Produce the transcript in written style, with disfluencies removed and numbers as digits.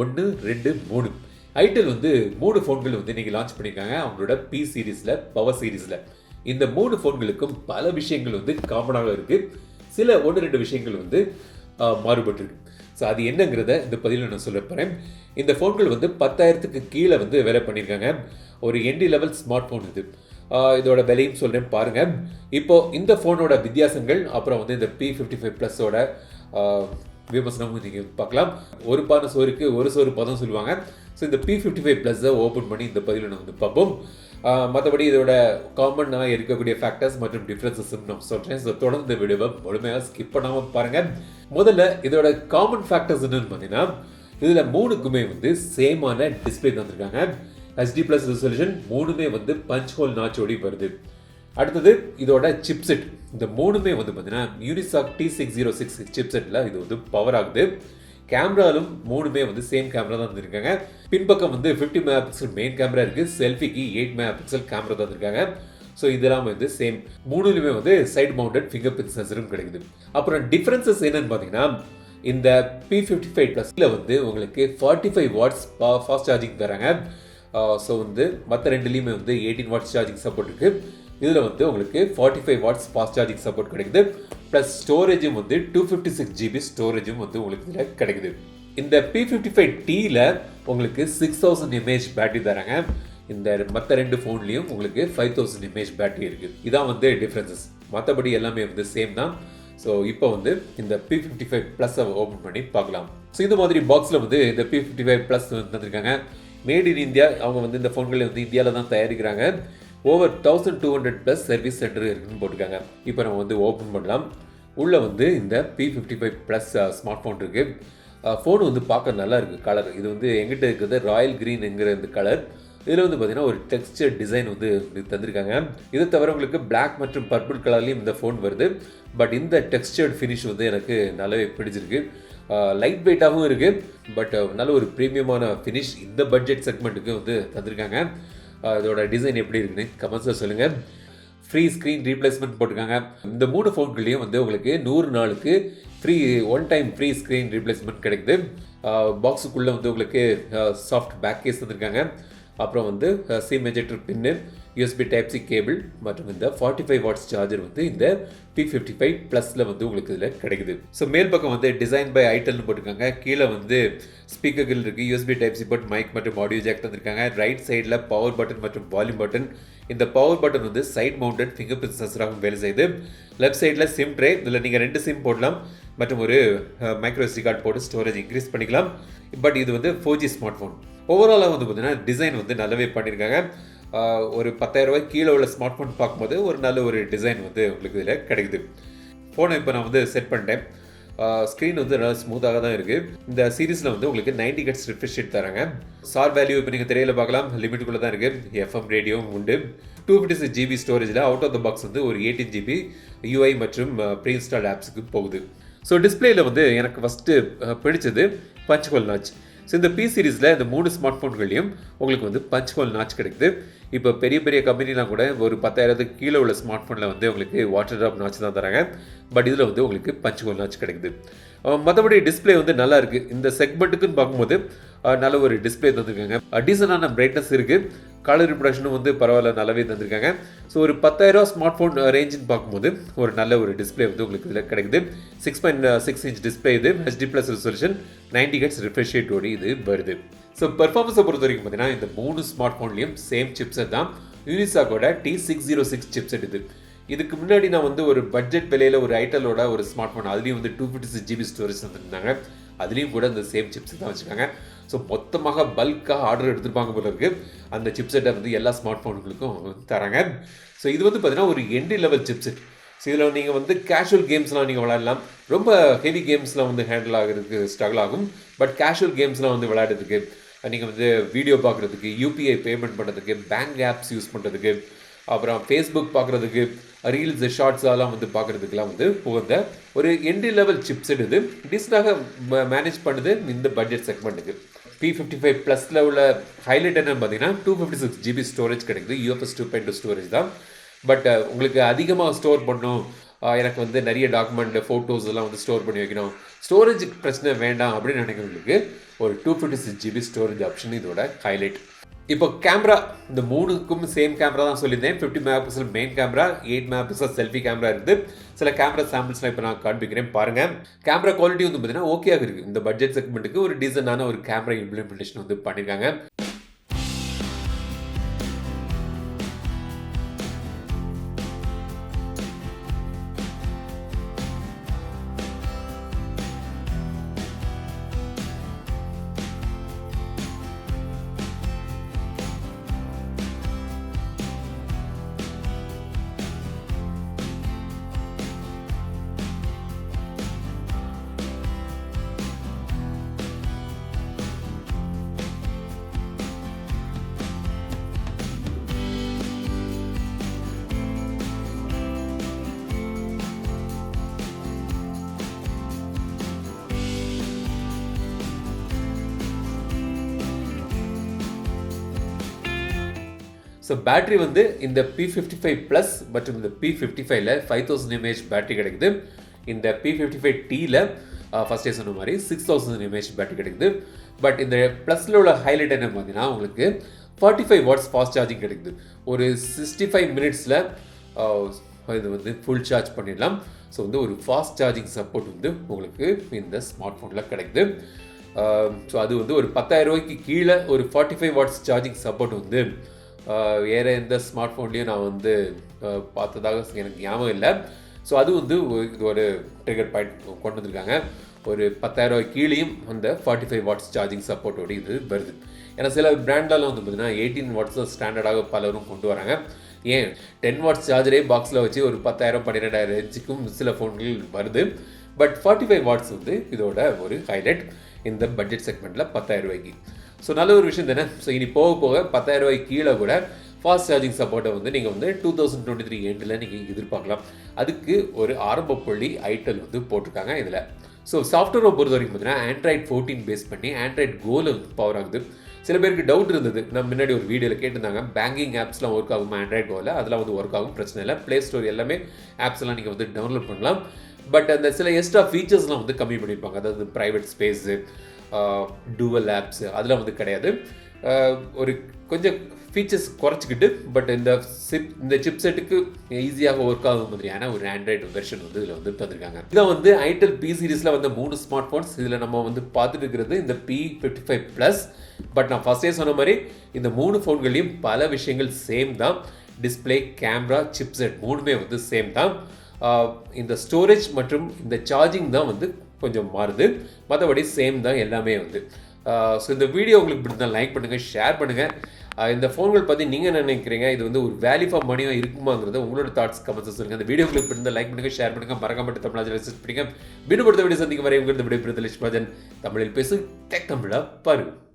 1, 2, 3 itel வந்து 3 ஃபோன்கள் வந்து இன்னைக்கு லான்ச் பண்ணியிருக்காங்க அவங்களோட பி சீரீஸில் பவர் சீரீஸில். இந்த 3 ஃபோன்களுக்கும் பல விஷயங்கள் வந்து காமனாக இருக்குது. சில 1-2 விஷயங்கள் வந்து மாறுபட்டிருக்கு. ஸோ அது என்னங்கிறத இந்த பதிவில் நான் சொல்ல போகிறேன். இந்த ஃபோன்கள் வந்து 10,000க்கு கீழே வந்து விலை பண்ணியிருக்காங்க. ஒரு என்ட்ரி லெவல் ஸ்மார்ட் ஃபோன் இது. இதோட விலையும் சொல்கிறேன் பாருங்கள். இப்போது இந்த ஃபோனோட வித்தியாசங்கள் அப்புறம் வந்து இந்த P55 ப்ளஸோட விமர்சனமும் நீங்கள் பார்க்கலாம். ஒரு பானை சோறுக்கு ஒரு சோறு பதம் சொல்லுவாங்க. ஸோ இந்த P55 ப்ளஸ்ஸை ஓப்பன் பண்ணி இந்த பதிவில் நான் வந்து பார்ப்போம். மற்றபடி இதோட காமனாக இருக்கக்கூடிய ஃபேக்டர்ஸ் மற்றும் டிஃப்ரென்சஸ் நான் சொல்கிறேன். ஸோ தொடர்ந்து இந்த வீடியோவை முழுமையாக ஸ்கிப் பண்ணாமல் பாருங்கள். முதல்ல இதோட காமன் ஃபேக்டர்ஸ் என்னன்னு பார்த்தீங்கன்னா, இதில் 3க்குமே வந்து சேமான டிஸ்பிளே தந்திருக்காங்க. HD+ ரெசல்யூஷன் 3மே வந்து பஞ்ச் ஹோல் நாச்சோடி வருது. அடுத்தது இதோட சிப்செட். இந்த 3மே வந்து பார்த்தீங்கன்னா யூனிசாக் T606 சிப்செட்டில் இது வந்து பவர் ஆகுது. கேமராலும் 3மே வந்து சேம் கேமரா தான் தந்திருக்காங்க. பின்பக்கம் வந்து 50 மெகா பிக்சல் மெயின் கேமரா இருக்குது. செல்ஃபிக்கு 8 மெகா பிக்சல் கேமரா தந்திருக்காங்க. ஸோ இதெல்லாம் வந்து சேம் 3லுமே வந்து சைட் மவுண்டட் ஃபிங்கர் பிரிண்ட் சென்சரும் கிடைக்குது. அப்புறம் டிஃப்ரென்சஸ் என்னன்னு பார்த்தீங்கன்னா, இந்த P55 ப்ளஸில் வந்து உங்களுக்கு 45 வாட்ஸ் ஃபாஸ்ட் சார்ஜிங் தராங்க. ஸோ வந்து மற்ற ரெண்டுலேயுமே வந்து 18 வாட்ஸ் சார்ஜிங் சப்போர்ட் இருக்குது. இதில் வந்து உங்களுக்கு 45 வாட்ஸ் ஃபாஸ்ட் சார்ஜிங் சப்போர்ட் கிடைக்குது. ப்ளஸ் ஸ்டோரேஜும் வந்து 256 GB ஸ்டோரேஜும் வந்து உங்களுக்கு இதில் கிடைக்குது. இந்த P55 Tல உங்களுக்கு 6000 mAh பேட்டரி தராங்க. இந்த மற்ற 2 ஃபோன்லேயும் உங்களுக்கு 5000 mAh பேட்டரி இருக்குது. இதான் வந்து டிஃப்ரென்சஸ். மற்றபடி எல்லாமே வந்து சேம் தான். ஸோ இப்போ வந்து இந்த P55 ப்ளஸை ஓப்பன் பண்ணி பார்க்கலாம். ஸோ இந்த மாதிரி பாக்ஸில் வந்து இந்த P55 ப்ளஸ் தந்திருக்காங்க. Made in India. அவங்க வந்து இந்த ஃபோன்களை வந்து இந்தியாவில் தான் தயாரிக்கிறாங்க. ஓவர் 1200+ சர்வீஸ் சென்டர் இருக்குன்னு போட்டிருக்காங்க. இப்போ நம்ம வந்து ஓப்பன் பண்ணலாம். உள்ளே வந்து இந்த P55 ப்ளஸ் ஸ்மார்ட் ஃபோன் இருக்குது. ஃபோன் வந்து பார்க்க நல்லா இருக்குது. கலர் இது வந்து எங்கிட்ட இருக்கிறது ராயல் க்ரீன்ங்கிற இந்த கலர். இதில் வந்து பார்த்தீங்கன்னா ஒரு டெக்ஸ்சர் டிசைன் வந்து தந்திருக்காங்க. இதை தவிர உங்களுக்கு பிளாக் மற்றும் பர்பிள் கலர்லேயும் இந்த ஃபோன் வருது. பட் இந்த டெக்ஸ்சர்ட் ஃபினிஷ் வந்து எனக்கு நல்லாவே பிடிச்சிருக்கு. லைட் வெயிட்டாகவும் இருக்குது. பட் நல்ல ஒரு ப்ரீமியமான ஃபினிஷ் இந்த பட்ஜெட் செக்மெண்ட்டுக்கு வந்து தந்திருக்காங்க. இதோட டிசைன் எப்படி இருக்குன்னு கமெண்ட்ஸில் சொல்லுங்கள். ஃப்ரீ ஸ்க்ரீன் ரீப்ளேஸ்மெண்ட் போட்டிருக்காங்க. இந்த 3 ஃபோன்கள்லையும் வந்து உங்களுக்கு 100 நாளுக்கு free one time free screen replacement கிடைக்குது. பாக்ஸுக்குள்ளே வந்து உங்களுக்கு சாஃப்ட் பேக் கேஸ் தந்திருக்காங்க. அப்புறம் வந்து சிம் எஜெக்டர் பின்னு, USB Type-C கேபிள் மற்றும் இந்த 45 வாட்ஸ் சார்ஜர் வந்து இந்த P55 ப்ளஸில் வந்து உங்களுக்கு இதில் கிடைக்குது. ஸோ மேல் பக்கம் வந்து டிசைன் பை ஐட்டல்னு போட்டிருக்காங்க. கீழே வந்து ஸ்பீக்கர்கள் இருக்குது. USB Type-C போர்ட், மைக் மற்றும் ஆடியோ ஜாக் தந்திருக்காங்க. ரைட் சைடில் பவர் பட்டன் மற்றும் வால்யூம் பட்டன். இந்த பவர் பட்டன் வந்து சைட் மவுண்டட் ஃபிங்கர் பிரிண்ட் சென்சராகவும் வேலை செய்யுது. லெஃப்ட் சைடில் சிம் ட்ரே. இதில் நீங்கள் 2 சிம் போடலாம் மற்றும் ஒரு மைக்ரோ SD கார்டு போட்டு ஸ்டோரேஜ் இன்க்ரீஸ் பண்ணிக்கலாம். பட் இது வந்து 4G ஸ்மார்ட் ஃபோன். ஓவராலாக வந்து பார்த்தீங்கன்னா டிசைன் வந்து நல்லாவே பண்ணியிருக்காங்க. ஒரு 10,000 ரூபாய் கீழே உள்ள ஸ்மார்ட் ஃபோன் பார்க்கும்போது ஒரு நல்ல ஒரு டிசைன் வந்து உங்களுக்கு இதில் கிடைக்குது. ஃபோனை இப்போ நான் வந்து செட் பண்ணிட்டேன். ஸ்க்ரீன் வந்து நல்லா ஸ்மூத்தாக தான் இருக்குது. இந்த சீரீஸில் வந்து உங்களுக்கு 90 Hz ரிஃப்ரெஷ் ரேட் தராங்க. சார் வேல்யூ இப்போ நீங்கள் திரையில் பார்க்கலாம். லிமிட்டுக்குள்ளே தான் இருக்குது. FM ரேடியோவும் உண்டு. 256 GB ஸ்டோரேஜில் அவுட் ஆஃப் த பாக்ஸ் வந்து ஒரு 18 GB UI மற்றும் ப்ரீ இன்ஸ்டால்ட் ஆப்ஸுக்கு போகுது. ஸோ டிஸ்பிளேயில் வந்து எனக்கு ஃபஸ்ட்டு பிடிச்சது பஞ்ச் ஹோல் நாச். ஸோ இந்த P சீரீஸில் இந்த 3 ஸ்மார்ட் ஃபோன்கள்லையும் உங்களுக்கு வந்து பஞ்ச் ஹோல் நாச் கிடைக்குது. இப்போ பெரிய பெரிய கம்பெனிலாம் கூட ஒரு 10,000க்கு கீழே உள்ள ஸ்மார்ட் ஃபோனில் வந்து உங்களுக்கு வாட்டர் ட்ராப் நாச் தான் தராங்க. பட் இதில் வந்து உங்களுக்கு பஞ்ச் ஹோல் நாச் கிடைக்குது. மற்றபடி டிஸ்பிளே வந்து நல்லா இருக்குது. இந்த செக்மெண்ட்டுக்குன்னு பார்க்கும்போது நல்ல ஒரு டிஸ்பிளே தந்திருக்காங்க. டீசனான பிரைட்னஸ் இருக்குது. கலர் ரிப்ரடக்ஷனும் வந்து பரவாயில்ல நல்லாவே தந்திருக்காங்க. ஸோ ஒரு 10,000 ஸ்மார்ட் ஃபோன் ரேஞ்சுன்னு பார்க்கும்போது ஒரு நல்ல ஒரு டிஸ்பிளே வந்து உங்களுக்கு இதில் கிடைக்குது. 6.6 இன்ச் டிஸ்பிளே இது. HD+ ரெசல்யூஷன் 90 Hz ரிஃப்ரெஷ் ரேட்டோடு இது வருது. ஸோ பெர்ஃபார்மன்ஸை பொறுத்த வரைக்கும் பார்த்தீங்கன்னா இந்த 3 ஸ்மார்ட் ஃபோன்லேயும் சேம் சிப்செட் தான். யூனிசாக்கோட T606 சிப்செட் இது. இதுக்கு முன்னாடி நான் வந்து ஒரு பட்ஜெட் விலையில் ஒரு ஐட்டலோட ஒரு ஸ்மார்ட் ஃபோன் அதுலேயும் வந்து 256 GB ஸ்டோரேஜ் தந்துருந்தாங்க. அதுலேயும் கூட இந்த சேம் சிப்செட் தான் வச்சுருக்காங்க. ஸோ மொத்தமாக பல்காக ஆர்டர் எடுத்துருப்பாங்க போல இருக்குது. அந்த சிப்செட்டை வந்து எல்லா ஸ்மார்ட் ஃபோனுங்களுக்கும் தராங்க. ஸோ இது வந்து பார்த்தீங்கன்னா ஒரு என்ட்ரி லெவல் சிப்செட். ஸோ இதில் நீங்கள் வந்து கேஷுவல் கேம்ஸ்லாம் நீங்கள் விளையாடலாம். ரொம்ப ஹெவி கேம்ஸ்லாம் வந்து ஹேண்டில் ஆகிறதுக்கு ஸ்ட்ரகிள் ஆகும். பட் கேஷுவல் கேம்ஸ்லாம் வந்து விளையாடுறதுக்கு, நீங்கள் வந்து வீடியோ பார்க்குறதுக்கு, UPI பேமெண்ட் பண்ணுறதுக்கு, பேங்க் ஆப்ஸ் யூஸ் பண்ணுறதுக்கு, அப்புறம் ஃபேஸ்புக் பார்க்குறதுக்கு, ரீல்ஸ் ஷார்ட்ஸ் அதெல்லாம் வந்து பார்க்குறதுக்குலாம் வந்து உகந்த ஒரு என்ட்ரி லெவல் சிப்செட் இது. டீசெண்டாக மேனேஜ் பண்ணுது இந்த பட்ஜெட் செக்மெண்ட்டுக்கு. P55 ப்ளஸில் உள்ள ஹைலைட் என்னன்னு பார்த்தீங்கன்னா 256 GB ஸ்டோரேஜ் கிடைக்குது. UFS 2.2 ஸ்டோரேஜ் தான். பட் உங்களுக்கு அதிகமாக ஸ்டோர் பண்ணணும், எனக்கு வந்து நிறைய டாக்குமெண்ட் ஃபோட்டோஸ் எல்லாம் வந்து ஸ்டோர் பண்ணி வைக்கணும், ஸ்டோரேஜுக்கு பிரச்சனை வேண்டாம் அப்படின்னு நினைக்கிறவங்களுக்கு ஒரு 256 GB ஸ்டோரேஜ் ஆப்ஷன் இதோட ஹைலைட். இப்போ கேமரா, இந்த மூணுக்கும் சேம் கேமரா தான் சொல்லியிருந்தேன். 50 MP main camera, 8 MP selfie camera இருக்குது. சில கேமரா சாம்பிள்ஸ்லாம் இப்போ நான் காண்பிக்கிறேன் பாருங்கள். கேமரா குவாலிட்டி வந்து பார்த்தீங்கன்னா ஓகேயாக இருக்குது. இந்த பட்ஜெட் செக்மெண்ட்டுக்கு ஒரு டீசெண்டான ஒரு கேமரா இம்ப்ளிமெண்டேஷன் வந்து பண்ணியிருக்காங்க. ஸோ பேட்டரி வந்து இந்த P55 ப்ளஸ் மற்றும் இந்த P55ல 5000 mAh பேட்டரி கிடைக்குது. இந்த P55 Tல ஃபஸ்ட்டே சொன்ன மாதிரி 6000 mAh பேட்டரி கிடைக்குது. பட் இந்த ப்ளஸில் உள்ள ஹைலைட் என்ன பார்த்தீங்கன்னா உங்களுக்கு 45 வாட்ஸ் ஃபாஸ்ட் சார்ஜிங் கிடைக்குது. ஒரு 65 மினிட்ஸில் இது வந்து ஃபுல் சார்ஜ் பண்ணிடலாம். ஸோ வந்து ஒரு ஃபாஸ்ட் சார்ஜிங் சப்போர்ட் வந்து உங்களுக்கு இந்த ஸ்மார்ட் ஃபோனில் கிடைக்குது. ஸோ அது வந்து ஒரு 10,000 ரூபாய்க்கு கீழே ஒரு 45 வாட்ஸ் சார்ஜிங் சப்போர்ட் வந்து வேறு எந்த ஸ்மார்ட் ஃபோன்லேயும் நான் வந்து பார்த்ததாக எனக்கு ஞாபகம் இல்லை. ஸோ அது வந்து இது ஒரு ட்ரிகர் பாயிண்ட் கொண்டு வந்திருக்காங்க. ஒரு 10,000 ரூபாய் கீழேயும் அந்த 45 வாட்ஸ் சார்ஜிங் சப்போர்ட்டோடு இது வருது. ஏன்னா சில பிராண்டெலாம் வந்து பார்த்தீங்கன்னா 18 வாட்ஸ் ஸ்டாண்டர்டாக பலரும் கொண்டு வராங்க. ஏன் 10 வாட்ஸ் சார்ஜரே பாக்ஸில் வச்சு ஒரு 10,000 12,000 ரேஞ்சுக்கும் சில ஃபோன்கள் வருது. பட் 45 வாட்ஸ் வந்து இதோட ஒரு ஹைலைட் இந்த பட்ஜெட் செக்மெண்ட்டில் 10,000 ரூபாய்க்கு. ஸோ நல்ல ஒரு விஷயம் தானே. ஸோ இனி போக போக 10,000 ரூபாய்க்கு கீழே கூட ஃபாஸ்ட் சார்ஜிங் சப்போர்ட்டை வந்து நீங்கள் வந்து 2023 எண்டில் நீங்கள் எதிர்பார்க்கலாம். அதுக்கு ஒரு ஆரம்ப புள்ளி ஐடெல் வந்து போட்டிருக்காங்க இதில். ஸோ சாஃப்ட்வேரை பொறுத்த வரைக்கும் பார்த்தீங்கன்னா Android 14 பேஸ் பண்ணி Android Goல வந்து பவர் ஆகுது. சில பேருக்கு டவுட் இருந்தது, நம்ம முன்னாடி ஒரு வீடியோவில் கேட்டிருந்தாங்க பேங்கிங் ஆப்ஸ்லாம் ஒர்க் ஆகும் Android Goல. அதெல்லாம் வந்து ஒர்க் ஆகும், பிரச்சனை இல்லை. ப்ளே ஸ்டோர் எல்லாமே ஆப்ஸ்லாம் நீங்கள் வந்து டவுன்லோட் பண்ணலாம். பட் அந்த சில எக்ஸ்ட்ரா ஃபீச்சர்ஸ்லாம் வந்து கம்மி பண்ணியிருப்பாங்க. அதாவது ப்ரைவேட் ஸ்பேஸு, டூவல் ஆப்ஸு அதெல்லாம் வந்து கிடையாது. ஒரு கொஞ்சம் ஃபீச்சர்ஸ் குறைச்சிக்கிட்டு பட் இந்த சிப் செட்டுக்கு ஈஸியாக ஒர்க் ஆகும் மாதிரியான ஒரு ஆண்ட்ராய்டு வெர்ஷன் வந்து இதில் வந்து தந்திருக்காங்க. இதான் வந்து ஐடெல் P சீரிஸில் வந்த 3 ஸ்மார்ட் ஃபோன்ஸ். இதில் நம்ம வந்து பார்த்துட்டு இருக்கிறது இந்த P55 ப்ளஸ். பட் நான் ஃபஸ்ட்டே சொன்ன மாதிரி இந்த 3 ஃபோன்களையும் பல விஷயங்கள் சேம் தான். டிஸ்பிளே, கேமரா, சிப்செட் மூணுமே வந்து சேம் தான். இந்த ஸ்டோரேஜ் மற்றும் இந்த சார்ஜிங் தான் வந்து கொஞ்சம் மாறுது. மற்றபடி சேம் தான் எல்லாமே வந்து. ஸோ இந்த வீடியோ உங்களுக்கு பிடிச்சிருந்தா லைக் பண்ணுங்கள், ஷேர் பண்ணுங்கள். இந்த ஃபோன்கள் பற்றி நீங்கள் என்ன நினைக்கிறீங்க, இது வந்து ஒரு வேல்யூ ஃபார் மணியாக இருக்குமாங்கிறத உங்களோட தாட்ஸ் கமெண்ட்ஸ் சொல்லுங்கள். இந்த வீடியோ உங்களுக்கு பிடிச்சிருந்தா லைக் பண்ணுங்கள், ஷேர் பண்ணுங்கள், மறக்காமட்டு தமிழ் ரெசிஸ்ட் பண்ணுங்கள். வீடு படுத்த வீடியோ சந்திக்கும் வரை உங்களுக்கு விடைபெறுதல் தமிழில் பேசு டெக் தமிழா பாரு.